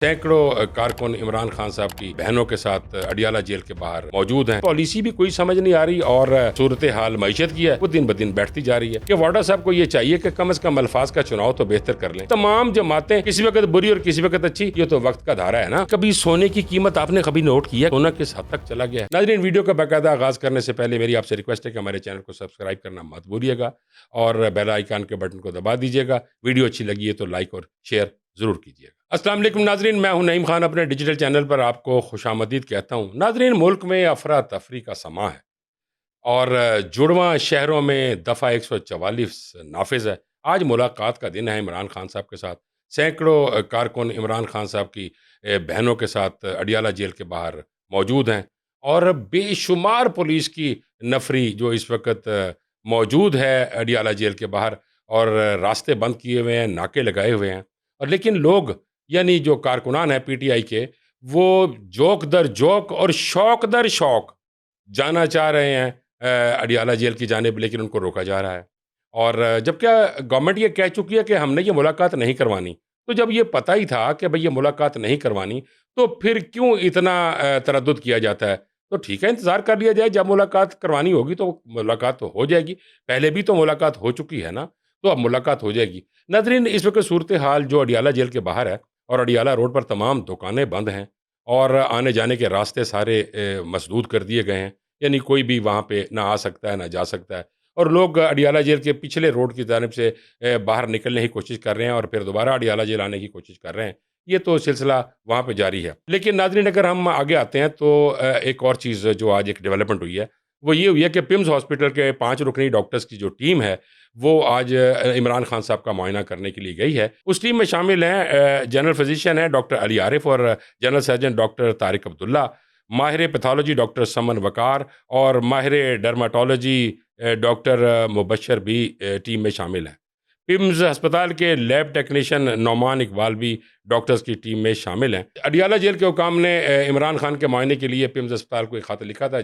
सैकड़ों कारकुन इमरान खान साहब की बहनों के साथ अडियाला जेल के बाहर मौजूद हैं। पॉलिसी भी कोई समझ नहीं आ रही और सूरत हाल मईशत की है वो दिन ब दिन बैठती जा रही है कि वाडा साहब को ये चाहिए कि कम से कम अल्फाज का चुनाव तो बेहतर कर लें। तमाम जमातें किसी वक्त बुरी और किसी वक्त अच्छी, ये तो वक्त का धारा है ना। कभी सोने की कीमत आपने कभी नोट किया, सोना किस हद तक चला गया है। नाज़रीन, वीडियो का बाकायदा आगाज करने से पहले मेरी आपसे रिक्वेस्ट है कि हमारे चैनल को सब्सक्राइब करना मत भूलिएगा और बेल आइकन के बटन को दबा दीजिएगा। वीडियो अच्छी लगी है तो लाइक और शेयर जरूर कीजिएगा। अस्सलाम वालेकुम नाजरीन, मैं हूं नईम खान, अपने डिजिटल चैनल पर आपको खुशामदीद कहता हूं। नाजरीन, मुल्क में अफरा तफरी का समा है और जुड़वां शहरों में दफ़ा 144 नाफिज है। आज मुलाकात का दिन है इमरान खान साहब के साथ। सैकड़ों कारकुन इमरान खान साहब की बहनों के साथ अडियाला जेल के बाहर मौजूद हैं और बेशुमार पुलिस की नफरी जो इस वक्त मौजूद है अडियाला जेल के बाहर, और रास्ते बंद किए हुए हैं, नाके लगाए हुए हैं। और लेकिन लोग, यानी जो कारकुनान है पीटीआई के, वो जोक दर जोक और शौक दर शौक जाना चाह रहे हैं अडियाला जेल की जानिब, लेकिन उनको रोका जा रहा है। और जब क्या गवर्नमेंट ये कह चुकी है कि हमने ये मुलाकात नहीं करवानी, तो जब ये पता ही था कि भाई ये मुलाकात नहीं करवानी, तो फिर क्यों इतना तरद्दुद किया जाता है। तो ठीक है, इंतज़ार कर लिया जाए, जब मुलाकात करवानी होगी तो मुलाकात तो हो जाएगी। पहले भी तो मुलाकात हो चुकी है ना, तो अब मुलाकात हो जाएगी। नाज़रीन, इस वक्त सूरत हाल जो अडियाला जेल के बाहर है, और अडियाला रोड पर तमाम दुकानें बंद हैं और आने जाने के रास्ते सारे मसदूद कर दिए गए हैं। यानी कोई भी वहाँ पे ना आ सकता है ना जा सकता है, और लोग अडियाला जेल के पिछले रोड की जानिब से बाहर निकलने की कोशिश कर रहे हैं और फिर दोबारा अडियाला जेल आने की कोशिश कर रहे हैं। ये तो सिलसिला वहाँ पे जारी है। लेकिन नाज़रीन, अगर हम आगे आते हैं तो एक और चीज़ जो आज एक डेवलपमेंट हुई है, वो ये हुई है कि पिम्स हॉस्पिटल के 5 रुकनी डॉक्टर्स की जो टीम है, वो आज इमरान खान साहब का मुआयना करने के लिए गई है। उस टीम में शामिल हैं जनरल फिजिशियन हैं डॉक्टर अली आरिफ और general surgeon doctor Tariq Abdullah, माहिर पैथोलॉजी डॉक्टर समन वकार और माहिर डर्माटोलॉजी डॉक्टर मुबशर भी टीम में शामिल हैं। पिम्स अस्पताल के लैब टेक्नीशियन नौमान इकबाल भी डॉक्टर्स की टीम में शामिल हैं। अडियाला जेल के हुकाम ने इमरान खान के मुआयने के लिए पिम्स अस्पताल को एक खत लिखा था,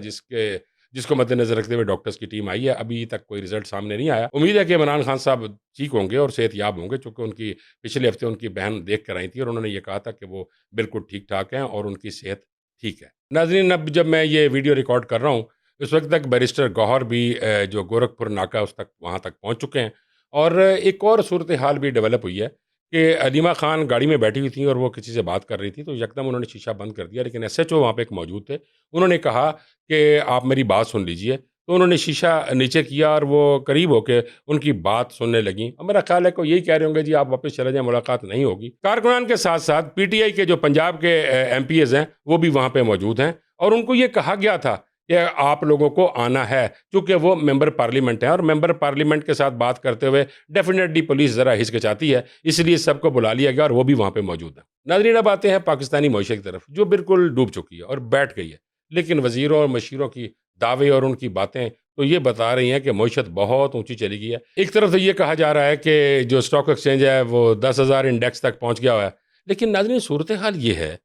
जिसको मद्देनजर रखते हुए डॉक्टर्स की टीम आई है। अभी तक कोई रिजल्ट सामने नहीं आया। उम्मीद है कि इमरान खान साहब ठीक होंगे और सेहतयाब होंगे, चूँकि उनकी पिछले हफ्ते उनकी बहन देख कर आई थी और उन्होंने ये कहा था कि वो बिल्कुल ठीक ठाक हैं और उनकी सेहत ठीक है। नाज़रीन, अब जब मैं ये वीडियो रिकॉर्ड कर रहा हूँ, उस वक्त तक बैरिस्टर गौहर भी जो गोरखपुर नाका उस तक वहाँ तक पहुँच चुके हैं। और एक और सूरत हाल भी डेवलप हुई है कि अलीमा खान गाड़ी में बैठी हुई थी और वो किसी से बात कर रही थी, तो यकदम उन्होंने शीशा बंद कर दिया। लेकिन एसएचओ वहाँ पे एक मौजूद थे, उन्होंने कहा कि आप मेरी बात सुन लीजिए। तो उन्होंने शीशा नीचे किया और वो करीब होके उनकी बात सुनने लगी। और मेरा ख्याल है कि यही कह रहे होंगे, जी आप वापस चले जाएं, मुलाकात नहीं होगी। कारकुनान के साथ साथ पीटीआई के जो पंजाब के एमपीएज हैं, वो भी वहाँ पे मौजूद हैं और उनको ये कहा गया था कि आप लोगों को आना है, क्योंकि वो मेंबर पार्लियामेंट हैं और मेंबर पार्लियामेंट के साथ बात करते हुए डेफिनेटली पुलिस ज़रा हिचकिचाती है, इसलिए सबको बुला लिया गया और वो भी वहाँ पे मौजूद है। नाज़रीन, अब आते हैं पाकिस्तानी मईशत की तरफ, जो बिल्कुल डूब चुकी है और बैठ गई है। लेकिन वज़ीरों और मशीरों की दावे और उनकी बातें तो ये बता रही हैं कि मईशत बहुत ऊँची चली गई है। एक तरफ तो ये कहा जा रहा है कि जो स्टॉक एक्सचेंज है वो 10,000 इंडेक्स तक पहुँच गया हुआ है। लेकिन नाज़रीन, सूरत हाल ये है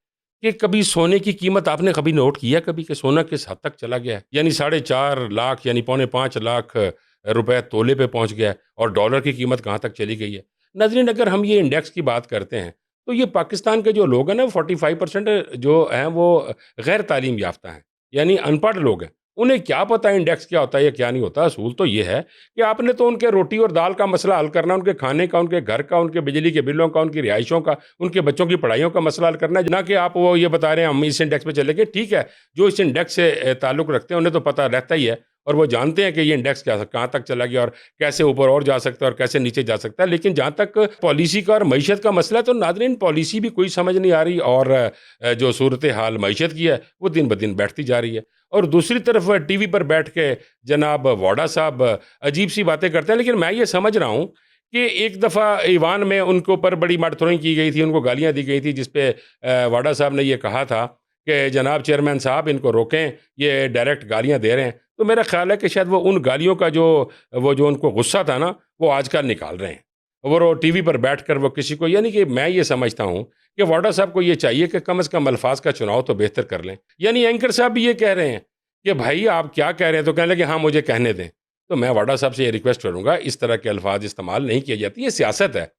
कि कभी सोने की कीमत आपने कभी नोट किया कभी कि सोना किस हद तक चला गया है। यानी 4.5 लाख यानी पौने 5 लाख रुपए तोले पे पहुंच गया है, और डॉलर की कीमत कहाँ तक चली गई है। नाज़रीन, अगर हम ये इंडेक्स की बात करते हैं, तो ये पाकिस्तान के जो लोग हैं ना, 45% जो हैं वो गैर तालीम याफ्ता हैं, यानी अनपढ़ लोग हैं। उन्हें क्या पता इंडेक्स क्या होता है या क्या नहीं होता। असूल तो ये है कि आपने तो उनके रोटी और दाल का मसला हल करना, उनके खाने का, उनके घर का, उनके बिजली के बिलों का, उनकी रिहाइशों का, उनके बच्चों की पढ़ाइयों का मसला हल करना है। ना कि आप वो ये बता रहे हैं हम इस इंडेक्स पे चले गए। ठीक है, जो इस इंडेक्स से ताल्लुक़ रखते हैं उन्हें तो पता रहता ही है, और वो जानते हैं कि ये इंडेक्स क्या कहाँ तक चला गया और कैसे ऊपर और जा सकता है और कैसे नीचे जा सकता है। लेकिन जहाँ तक पॉलिसी का और मईशत का मसला है, तो नाज़रीन, पॉलिसी भी कोई समझ नहीं आ रही और जो सूरत हाल मईशत की है वो दिन ब दिन बैठती जा रही है। और दूसरी तरफ टीवी पर बैठ के जनाब वाडा साहब अजीब सी बातें करते हैं। लेकिन मैं ये समझ रहा हूँ कि एक दफ़ा ईवान में उनके ऊपर बड़ी मारथोरी की गई थी, उनको गालियाँ दी गई थी, जिसपे वाडा साहब ने ये कहा था कि जनाब चेयरमैन साहब इनको रोकें, ये डायरेक्ट गालियाँ दे रहे हैं। तो मेरा ख्याल है कि शायद वो उन गालियों का जो उनको गुस्सा था ना, वो आजकल निकाल रहे हैं। वो टीवी पर बैठकर वो किसी को, यानी कि मैं ये समझता हूँ कि वाडा साहब को ये चाहिए कि कम से कम अल्फाज का चुनाव तो बेहतर कर लें। यानी एंकर साहब भी ये कह रहे हैं कि भाई आप क्या कह रहे हैं, तो कहने लगे हाँ मुझे कहने दें। तो मैं वाडा साहब से ये रिक्वेस्ट करूँगा, इस तरह के अल्फाज इस्तेमाल नहीं किए जाते, ये सियासत है।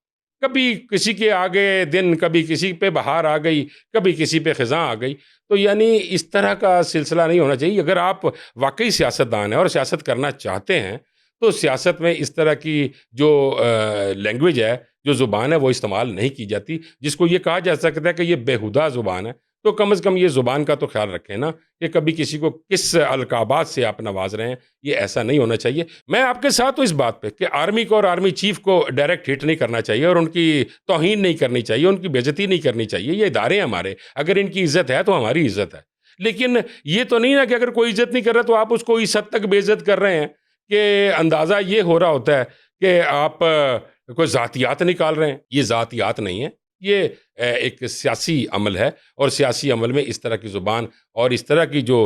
کبھی کسی کے آگے دن، کبھی کسی پہ بہار آ گئی، کبھی کسی پہ خزاں آ گئی. تو یعنی اس طرح کا سلسلہ نہیں ہونا چاہیے. اگر آپ واقعی سیاستدان ہیں اور سیاست کرنا چاہتے ہیں تو سیاست میں اس طرح کی جو لینگویج ہے، جو زبان ہے، وہ استعمال نہیں کی جاتی، جس کو یہ کہا جا سکتا ہے کہ یہ بےہودہ زبان ہے. تو کم از کم یہ زبان کا تو خیال رکھیں نا کہ کبھی کسی کو کس القابات سے آپ نواز رہے ہیں. یہ ایسا نہیں ہونا چاہیے. میں آپ کے ساتھ ہوں اس بات پہ کہ آرمی کو اور آرمی چیف کو ڈائریکٹ ہٹ نہیں کرنا چاہیے اور ان کی توہین نہیں کرنی چاہیے، ان کی بے عزتی نہیں کرنی چاہیے. یہ ادارے ہیں ہمارے، اگر ان کی عزت ہے تو ہماری عزت ہے. لیکن یہ تو نہیں نا کہ اگر کوئی عزت نہیں کر رہا تو آپ اس کو اس حد تک بے عزت کر رہے ہیں کہ اندازہ یہ ہو رہا ہوتا ہے کہ آپ کوئی ذاتیات نکال رہے ہیں. یہ ذاتیات نہیں ہے، یہ ایک سیاسی عمل ہے، اور سیاسی عمل میں اس طرح کی زبان اور اس طرح کی جو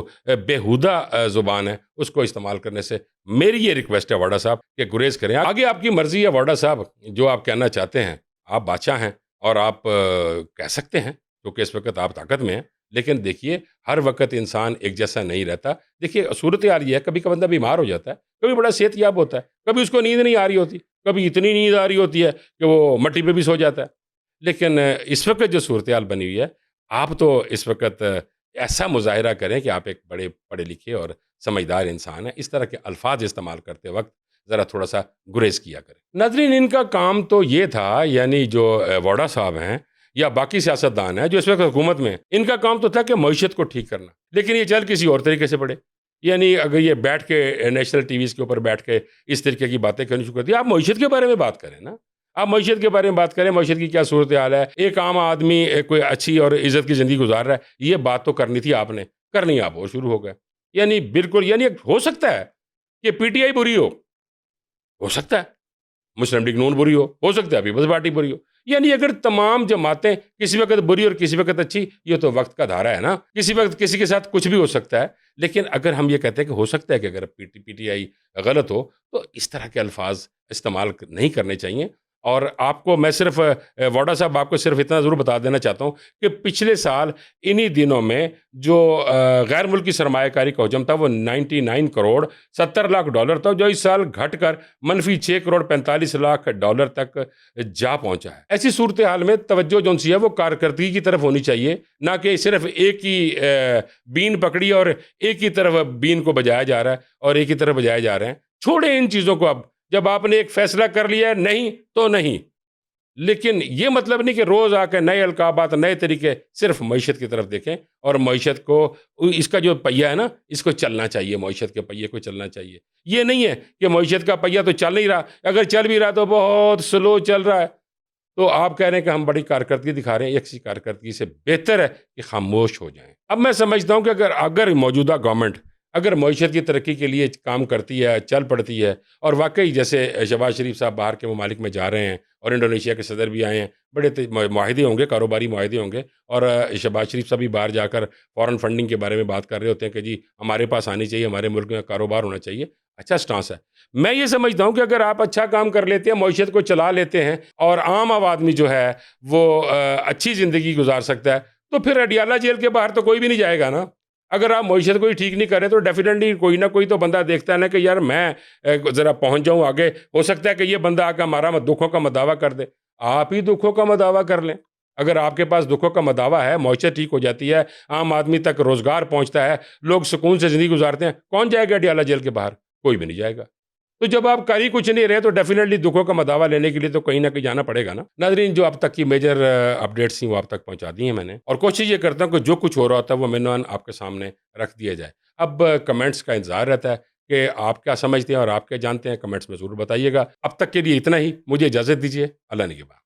بےہودہ زبان ہے اس کو استعمال کرنے سے میری یہ ریکویسٹ ہے وارڈا صاحب کہ گریز کریں. آگے آپ کی مرضی ہے وارڈا صاحب، جو آپ کہنا چاہتے ہیں. آپ بادشاہ ہیں اور آپ کہہ سکتے ہیں کیونکہ اس وقت آپ طاقت میں ہیں. لیکن دیکھیے، ہر وقت انسان ایک جیسا نہیں رہتا. دیکھیے صورتحال یہ ہے، کبھی کا بندہ بیمار ہو جاتا ہے، کبھی بڑا صحت یاب ہوتا ہے، کبھی اس کو نیند نہیں آ رہی ہوتی، کبھی اتنی نیند آ رہی ہوتی ہے کہ وہ مٹی پہ بھی سو جاتا ہے. لیکن اس وقت جو صورتحال بنی ہوئی ہے، آپ تو اس وقت ایسا مظاہرہ کریں کہ آپ ایک بڑے پڑھے لکھے اور سمجھدار انسان ہیں. اس طرح کے الفاظ استعمال کرتے وقت ذرا تھوڑا سا گریز کیا کریں. ناظرین، ان کا کام تو یہ تھا، یعنی جو ووڈا صاحب ہیں یا باقی سیاستدان ہیں جو اس وقت حکومت میں ہیں، ان کا کام تو تھا کہ معیشت کو ٹھیک کرنا. لیکن یہ چل کسی اور طریقے سے پڑے. یعنی اگر یہ بیٹھ کے نیشنل ٹی ویز کے اوپر بیٹھ کے اس طریقے کی باتیں کرنی شروع کر دی، آپ معیشت کے بارے میں بات کریں نا. آپ معیشت کے بارے میں بات کریں، معیشت کی کیا صورتحال ہے، ایک عام آدمی کوئی اچھی اور عزت کی زندگی گزار رہا ہے. یہ بات تو کرنی تھی آپ نے، کرنی آپ وہ شروع ہو گئے. یعنی بالکل، یعنی ہو سکتا ہے کہ پی ٹی آئی بری ہو سکتا ہے مسلم لیگ نون بری ہو سکتا ہے پیپلز پارٹی بری ہو. یعنی اگر تمام جماعتیں کسی وقت بری اور کسی وقت اچھی، یہ تو وقت کا دھارا ہے نا. کسی وقت کسی کے ساتھ کچھ بھی ہو سکتا ہے. لیکن اگر ہم یہ کہتے ہیں کہ ہو سکتا ہے کہ اگر پی ٹی آئی غلط ہو تو اس طرح کے الفاظ استعمال نہیں کرنے چاہیے. اور آپ کو میں صرف ووڈا صاحب، آپ کو صرف اتنا ضرور بتا دینا چاہتا ہوں کہ پچھلے سال انہی دنوں میں جو غیر ملکی سرمایہ کاری کا حجم تھا وہ 99 کروڑ 70 لاکھ ڈالر تھا، جو اس سال گھٹ کر منفی 6 کروڑ 45 لاکھ ڈالر تک جا پہنچا ہے. ایسی صورتحال میں توجہ جو سی ہے وہ کارکردگی کی طرف ہونی چاہیے، نہ کہ صرف ایک ہی بین پکڑی اور ایک ہی طرف بین کو بجایا جا رہا ہے اور ایک ہی طرف بجائے جا رہے ہیں. چھوڑیں ان چیزوں کو. اب جب آپ نے ایک فیصلہ کر لیا ہے نہیں تو نہیں. لیکن یہ مطلب نہیں کہ روز آ کے نئے القابات، نئے طریقے. صرف معیشت کی طرف دیکھیں اور معیشت کو، اس کا جو پہیہ ہے نا، اس کو چلنا چاہیے. معیشت کے پہیے کو چلنا چاہیے. یہ نہیں ہے کہ معیشت کا پہیہ تو چل نہیں رہا، اگر چل بھی رہا تو بہت سلو چل رہا ہے. تو آپ کہہ رہے ہیں کہ ہم بڑی کارکردگی دکھا رہے ہیں. یکسی کارکردگی سے بہتر ہے کہ خاموش ہو جائیں. اب میں سمجھتا ہوں کہ اگر موجودہ گورنمنٹ اگر معیشت کی ترقی کے لیے کام کرتی ہے، چل پڑتی ہے، اور واقعی جیسے شہباز شریف صاحب باہر کے ممالک میں جا رہے ہیں اور انڈونیشیا کے صدر بھی آئے ہیں، بڑے معاہدے ہوں گے، کاروباری معاہدے ہوں گے، اور شہباز شریف صاحب بھی باہر جا کر فورن فنڈنگ کے بارے میں بات کر رہے ہوتے ہیں کہ جی ہمارے پاس آنی چاہیے، ہمارے ملک میں کاروبار ہونا چاہیے. اچھا سٹانس ہے. میں یہ سمجھتا ہوں کہ اگر آپ اچھا کام کر لیتے ہیں، معیشت کو چلا لیتے ہیں اور عام آدمی جو ہے وہ اچھی زندگی گزار سکتا ہے، تو پھر اڈیالہ جیل کے باہر تو کوئی بھی نہیں جائے گا نا. اگر آپ معیشت کو ہی ٹھیک نہیں کریں تو ڈیفینیٹلی کوئی نہ کوئی تو بندہ دیکھتا ہے نا کہ یار میں ذرا پہنچ جاؤں آگے. ہو سکتا ہے کہ یہ بندہ آ کے ہمارا دکھوں کا مداوع کر دے. آپ ہی دکھوں کا مداوع کر لیں. اگر آپ کے پاس دکھوں کا مداوع ہے، معیشت ٹھیک ہو جاتی ہے، عام آدمی تک روزگار پہنچتا ہے، لوگ سکون سے زندگی گزارتے ہیں، کون جائے گا اڈیالہ جیل کے باہر؟ کوئی بھی نہیں جائے گا. تو جب آپ کر ہی کچھ نہیں رہے تو ڈیفینیٹلی دکھوں کا مداوع لینے کے لیے تو کہیں نہ کہیں جانا پڑے گا نا. ناظرین، جو اب تک کی میجر اپڈیٹس تھیں وہ آپ تک پہنچا دی ہیں میں نے، اور کوشش یہ کرتا ہوں کہ جو کچھ ہو رہا ہوتا ہے وہ مینوان آپ کے سامنے رکھ دیا جائے. اب کمنٹس کا انتظار رہتا ہے کہ آپ کیا سمجھتے ہیں اور آپ کیا جانتے ہیں. کمنٹس میں ضرور بتائیے گا. اب تک کے لیے اتنا ہی. مجھے اجازت دیجیے. اللہ نگہبان.